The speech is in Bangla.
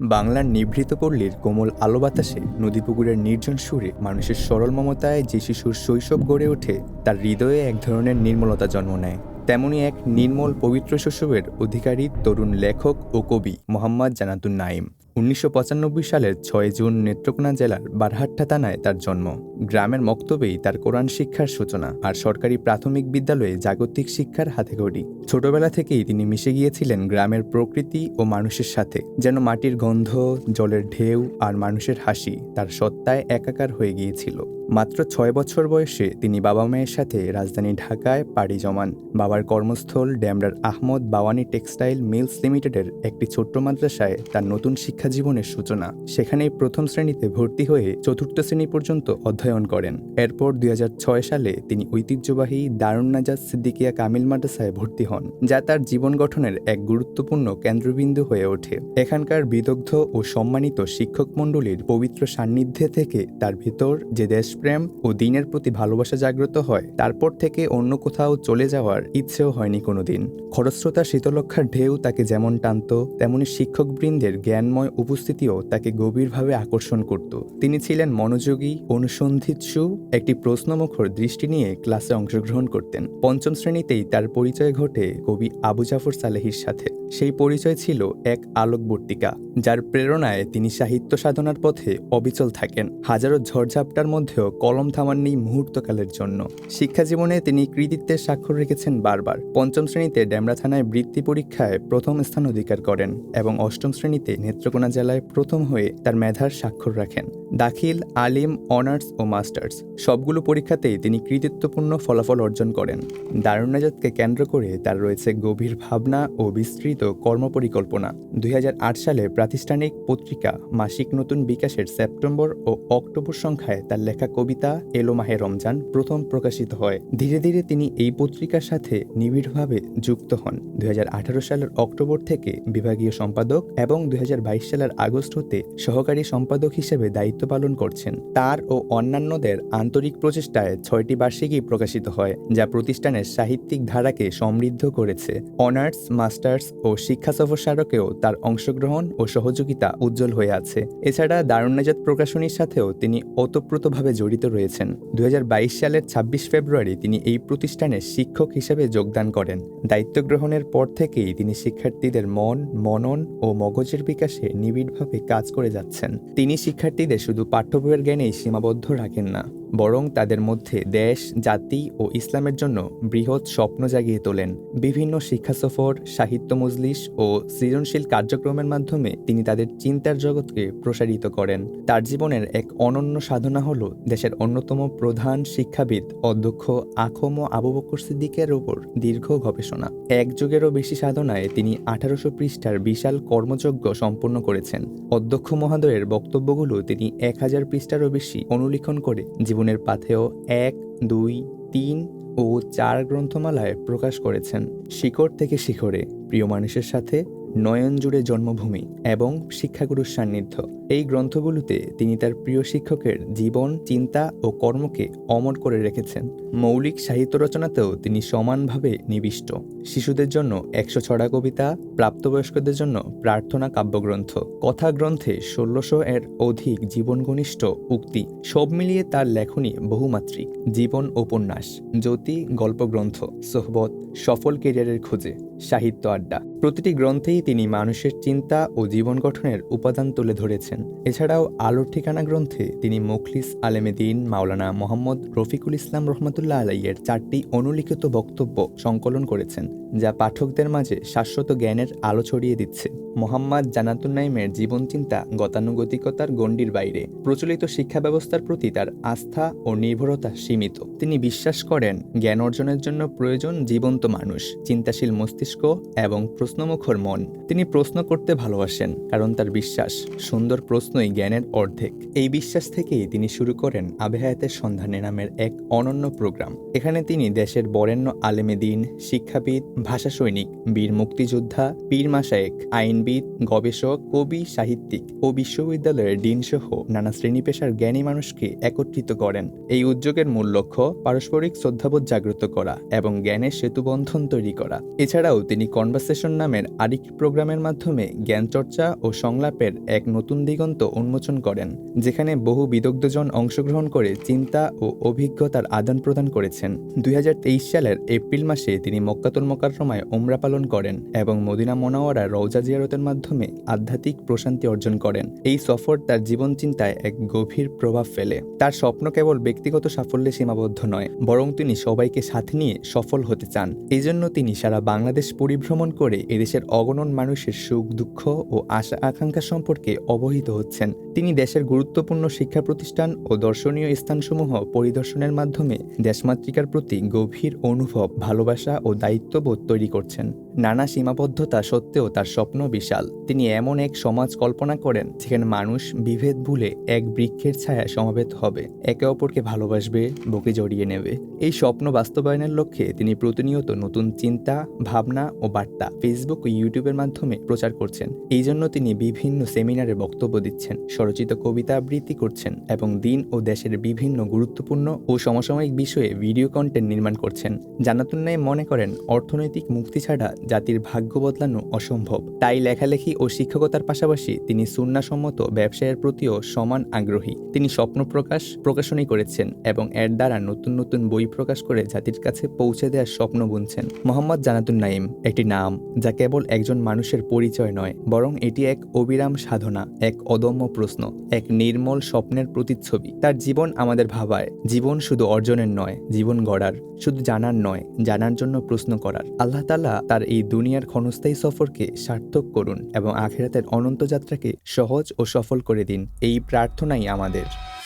বাংলার নিভৃত পল্লীর কোমল আলো বাতাসে নদীপুকুরের নির্জন সুরে মানুষের সরল মমতায় যে শিশুর শৈশব গড়ে ওঠে তার হৃদয়ে এক ধরনের নির্মলতা জন্ম নেয়। তেমনি এক নির্মল পবিত্র শৈশবের অধিকারী তরুণ লেখক ও কবি মোহাম্মদ জান্নাতুন নাঈম। ১৯৯৫ সালের ৬ জুন নেত্রকোনা জেলার বারহাট্টা থানায় তার জন্ম। গ্রামের মক্তবেই তার কোরআন শিক্ষার সূচনা, আর সরকারি প্রাথমিক বিদ্যালয়ে জাগতিক শিক্ষার হাতেখড়ি। ছোটবেলা থেকেই তিনি মিশে গিয়েছিলেন গ্রামের প্রকৃতি ও মানুষের সাথে, যেন মাটির গন্ধ, জলের ঢেউ আর মানুষের হাসি তার সত্তায় একাকার হয়ে গিয়েছিল। মাত্র ৬ বছর বয়সে তিনি বাবা মায়ের সাথে রাজধানী ঢাকায় পাড়ি জমান। বাবার কর্মস্থল ডেমরার আহমদ বাওয়ানি টেক্সটাইল মিলস লিমিটেডের একটি ছোট্ট মাদ্রাসায় তার নতুন শিক্ষা জীবনের সূচনা। সেখানেই প্রথম শ্রেণীতে ভর্তি হয়ে চতুর্থ শ্রেণী পর্যন্ত অধ্যয়ন করেন। এরপর ২০০৬ সালে তিনি ঐতিহ্যবাহী দারুন নাজাত সিদ্দিকিয়া কামিল মাদ্রাসায় ভর্তি হন, যা তার জীবন গঠনের এক গুরুত্বপূর্ণ কেন্দ্রবিন্দু হয়ে ওঠে। এখানকার বিদগ্ধ ও সম্মানিত শিক্ষক মণ্ডলীর পবিত্র সান্নিধ্যে থেকে তার ভিতর যে দেশপ্রেম ও দিনের প্রতি ভালোবাসা জাগ্রত হয়, তারপর থেকে অন্য কোথাও চলে যাওয়ার ইচ্ছেও হয়নি কোনোদিন। খরস্রোতা শীতলক্ষার ঢেউ তাকে যেমন টানত, তেমনি শিক্ষকবৃন্দের জ্ঞানময় উপস্থিতিও তাকে গভীরভাবে আকর্ষণ করত। তিনি ছিলেন মনোযোগী, অনুসন্ধিৎসু, একটি প্রশ্নমুখর দৃষ্টি নিয়ে ক্লাসে অংশগ্রহণ করতেন। পঞ্চম শ্রেণীতেই তার পরিচয় ঘটে কবি আবু জাফর সালেহীর সাথে। সেই পরিচয় ছিল এক আলোকবর্তিকা, যার প্রেরণায় তিনি সাহিত্য সাধনার পথে অবিচল থাকেন। হাজারো ঝড়ঝাপটার মধ্যেও কলম থামাননি মুহূর্তকালের জন্য। শিক্ষা জীবনে তিনি কৃতিত্বের স্বাক্ষর রেখেছেন বারবার। পঞ্চম শ্রেণীতে ডেমরা থানায় বৃত্তি পরীক্ষায় প্রথম স্থান অধিকার করেন এবং অষ্টম শ্রেণীতে নেত্রকোনা জেলায় প্রথম হয়ে তার মেধার স্বাক্ষর রাখেন। দাখিল, আলিম, অনার্স ও মাস্টার্স সবগুলো পরীক্ষাতেই তিনি কৃতিত্বপূর্ণ ফলাফল অর্জন করেন। দারুন নাজাতকে কেন্দ্র করে তার রয়েছে গভীর ভাবনা ও বিস্তৃত কর্মপরিকল্পনা। ২০০৮ সালে প্রাতিষ্ঠানিক পত্রিকা মাসিক নতুন বিকাশের সেপ্টেম্বর ও অক্টোবর সংখ্যায় তার লেখা কবিতা এলো মাহে রমজান প্রথম প্রকাশিত হয়। ধীরে ধীরে তিনি এই পত্রিকার সাথে নিবিড়ভাবে যুক্ত হন। ২০১৮ সালের অক্টোবর থেকে বিভাগীয় সম্পাদক এবং ২০২২ সালের আগস্ট হতে সহকারী সম্পাদক হিসেবে দায়িত্ব পালন করছেন। তার ও অন্যান্যদের আন্তরিক প্রচেষ্টায় ৬টি বার্ষিকী প্রকাশিত হয়, যা প্রতিষ্ঠানের সাহিত্যিক ধারাকে সমৃদ্ধ করেছে। অনার্স, মাস্টার্স ও শিক্ষা সফর স্মারকেও তার অংশগ্রহণ ও সহযোগিতা উজ্জ্বল হয়ে আছে। এছাড়া দারুন নাজাত প্রকাশনীর সাথেও তিনি ওতপ্রোতভাবে জড়িত রয়েছেন। ২০২২ সালের ২৬ ফেব্রুয়ারি তিনি এই প্রতিষ্ঠানের শিক্ষক হিসেবে যোগদান করেন। দায়িত্ব গ্রহণের পর থেকেই তিনি শিক্ষার্থীদের মন, মনন ও মগজের বিকাশে নিবিড়ভাবে কাজ করে যাচ্ছেন। তিনি শিক্ষার্থীদের শুধু পাঠ্য বইয়ের জ্ঞানেই সীমাবদ্ধ রাখেন না, বরং তাদের মধ্যে দেশ, জাতি ও ইসলামের জন্য বৃহৎ স্বপ্ন জাগিয়ে তোলেন। বিভিন্ন শিক্ষা সফর, সাহিত্য মজলিস ও সৃজনশীল কার্যক্রমের মাধ্যমে তিনি তাদের চিন্তার জগৎকে প্রসারিত করেন। তার জীবনের এক অনন্য সাধনা হল দেশের অন্যতম প্রধান শিক্ষাবিদ অধ্যক্ষ আখম আবু বকর সিদ্দিকের ওপর দীর্ঘ গবেষণা। এক যুগেরও বেশি সাধনায় তিনি ১৮০০ পৃষ্ঠার বিশাল কর্মযজ্ঞ সম্পন্ন করেছেন। অধ্যক্ষ মহোদয়ের বক্তব্যগুলো তিনি ১০০০ পৃষ্ঠারও বেশি অনুলিখন করে জীবনের পাথেয় ১, ২, ৩ ও ৪ গ্রন্থমালায় প্রকাশ করেছেন। শিকড় থেকে শিখরে, প্রিয় মানুষের সাথে, নয়ন জুড়ে জন্মভূমি এবং শিক্ষাগুরুর সান্নিধ্য, এই গ্রন্থগুলোতে তিনি তার প্রিয় শিক্ষকের জীবন, চিন্তা ও কর্মকে অমর করে রেখেছেন। মৌলিক সাহিত্য রচনাতেও তিনি সমানভাবে নিবিষ্ট। শিশুদের জন্য ১০০ ছড়া কবিতা, প্রাপ্তবয়স্কদের জন্য প্রার্থনা কাব্যগ্রন্থ, কথা গ্রন্থে ১৬০০ এর অধিক জীবনঘনিষ্ঠ উক্তি, সব মিলিয়ে তার লেখনী বহুমাত্রিক। জীবন উপন্যাস, জ্যোতি গল্পগ্রন্থ, সোহবত, সফল কেরিয়ারের খোঁজে, সাহিত্য আড্ডা, প্রতিটি গ্রন্থেই তিনি মানুষের চিন্তা ও জীবন গঠনের উপাদান তুলে ধরেছেন। এছাড়াও আলোর ঠিকানা গ্রন্থে তিনি মুখলিস আলেমে দ্বীন মাওলানা মোহাম্মদ রফিকুল ইসলাম রহমতুল্লাহ আলাইয়ের ৪টি অনুলিখিত বক্তব্য সংকলন করেছেন, যা পাঠকদের মাঝে শাশ্বত জ্ঞানের আলো ছড়িয়ে দিচ্ছে। মোহাম্মদ জান্নাতুন নাঈমের জীবনচিন্তা গতানুগতিকতার গণ্ডির বাইরে। প্রচলিত শিক্ষা ব্যবস্থার প্রতি তার আস্থা ও নির্ভরতা সীমিত। তিনি বিশ্বাস করেন জ্ঞান অর্জনের জন্য প্রয়োজন জীবন্ত মানুষ, চিন্তাশীল মস্তিষ্ক এবং প্রশ্নমুখর মন। তিনি প্রশ্ন করতে ভালোবাসেন, কারণ তার বিশ্বাস সুন্দর প্রশ্নই জ্ঞানের অর্ধেক। এই বিশ্বাস থেকেই তিনি শুরু করেন আবেহায়াতের সন্ধানে নামের এক অনন্য প্রোগ্রাম। এখানে তিনি দেশের বরেণ্য আলেমে দ্বীন, শিক্ষাবিদ, ভাষা সৈনিক, বীর মুক্তিযোদ্ধা, পীর মাশায়েখ, আইনবিদ, আইনবিদ, গবেষক, কবি, সাহিত্যিক ও বিশ্ববিদ্যালয়ের ডিন সহ নানা শ্রেণী পেশার জ্ঞানী মানুষকে একত্রিত করেন। এই উদ্যোগের মূল লক্ষ্য পারস্পরিক শ্রদ্ধাবোধ জাগ্রত করা এবং জ্ঞানের সেতুবন্ধন তৈরি করা। এছাড়াও তিনি কনভারসেশন নামের আরেকটি প্রোগ্রামের মাধ্যমে জ্ঞান চর্চা ও সংলাপের এক নতুন দিগন্ত উন্মোচন করেন, যেখানে বহু বিদগ্ধজন অংশগ্রহণ করে চিন্তা ও অভিজ্ঞতার আদান প্রদান করেছেন। 2023 সালের এপ্রিল মাসে তিনি মক্কাতুল মুকাররমায় উমরা পালন করেন এবং মদিনা মুনাওয়ারার রওজা জিয়ারতের মাধ্যমে আধ্যাত্মিক প্রশান্তি অর্জন করেন। এই সফর তার জীবন চিন্তায় এক গভীর প্রভাব ফেলে। তার স্বপ্ন কেবল ব্যক্তিগত সাফল্যে সীমাবদ্ধ নয়, বরং তিনি সবাইকে সাথে নিয়ে সফল হতে চান। এই জন্য তিনি সারা বাংলাদেশ পরিভ্রমণ করে এদেশের অগণন মানুষের সুখ দুঃখ ও আশা আকাঙ্ক্ষা সম্পর্কে অবহিত হচ্ছেন। তিনি দেশের গুরুত্বপূর্ণ শিক্ষা প্রতিষ্ঠান ও দর্শনীয় স্থানসমূহ পরিদর্শনের মাধ্যমে দেশমাতৃকার প্রতি গভীর অনুভব, ভালোবাসা ও দায়িত্ববোধ তৈরি করছেন। নানা সীমাবদ্ধতা সত্ত্বেও তার স্বপ্ন বিশাল। তিনি এমন এক সমাজ কল্পনা করেন যেখানে মানুষ বিভেদ ভুলে এক বৃক্ষের ছায়া সমবেত হবে, একে অপরকে ভালোবাসবে, বুকে জড়িয়ে নেবে। এই স্বপ্ন বাস্তবায়নের লক্ষ্যে তিনি প্রতিনিয়ত নতুন চিন্তা, ভাবনা ও বার্তা ফেসবুক ও ইউটিউবের মাধ্যমে প্রচার করছেন। এই জন্য তিনি বিভিন্ন সেমিনারে বক্তব্য দিচ্ছেন, স্বরচিত কবিতা আবৃত্তি করছেন এবং দিন ও দেশের বিভিন্ন গুরুত্বপূর্ণ ও সমসাময়িক বিষয়ে ভিডিও কন্টেন্ট নির্মাণ করছেন। জান্নাতুন নাঈম মনে করেন, অর্থনৈতিক মুক্তি ছাড়া জাতির ভাগ্য বদলানো অসম্ভব। তাই লেখালেখি ও শিক্ষকতার পাশাপাশি তিনি সুন্নাহসম্মত ব্যবসায়ের প্রতিও সমান আগ্রহী। তিনি স্বপ্ন প্রকাশনী করেছেন এবং এর দ্বারা নতুন নতুন বই প্রকাশ করে জাতির কাছে পৌঁছে দেওয়ার স্বপ্ন বুনছেন। মোহাম্মদ জান্নাতুন নাঈম একটি নাম যা কেবল একজন মানুষের পরিচয় নয়, বরং এটি এক অবিরাম সাধনা, এক অদম্য প্রশ্ন, এক নির্মল স্বপ্নের প্রতিচ্ছবি। তার জীবন আমাদের ভাবায়, জীবন শুধু অর্জনের নয়, জীবন গড়ার, শুধু জানার নয়, জানার জন্য প্রশ্ন করার। আল্লাহ তাআলা তার এই দুনিয়ার ক্ষণস্থায়ী সফরকে সার্থক করুন এবং আখিরাতের অনন্ত যাত্রাকে সহজ ও সফল করে দিন, এই প্রার্থনাই আমাদের।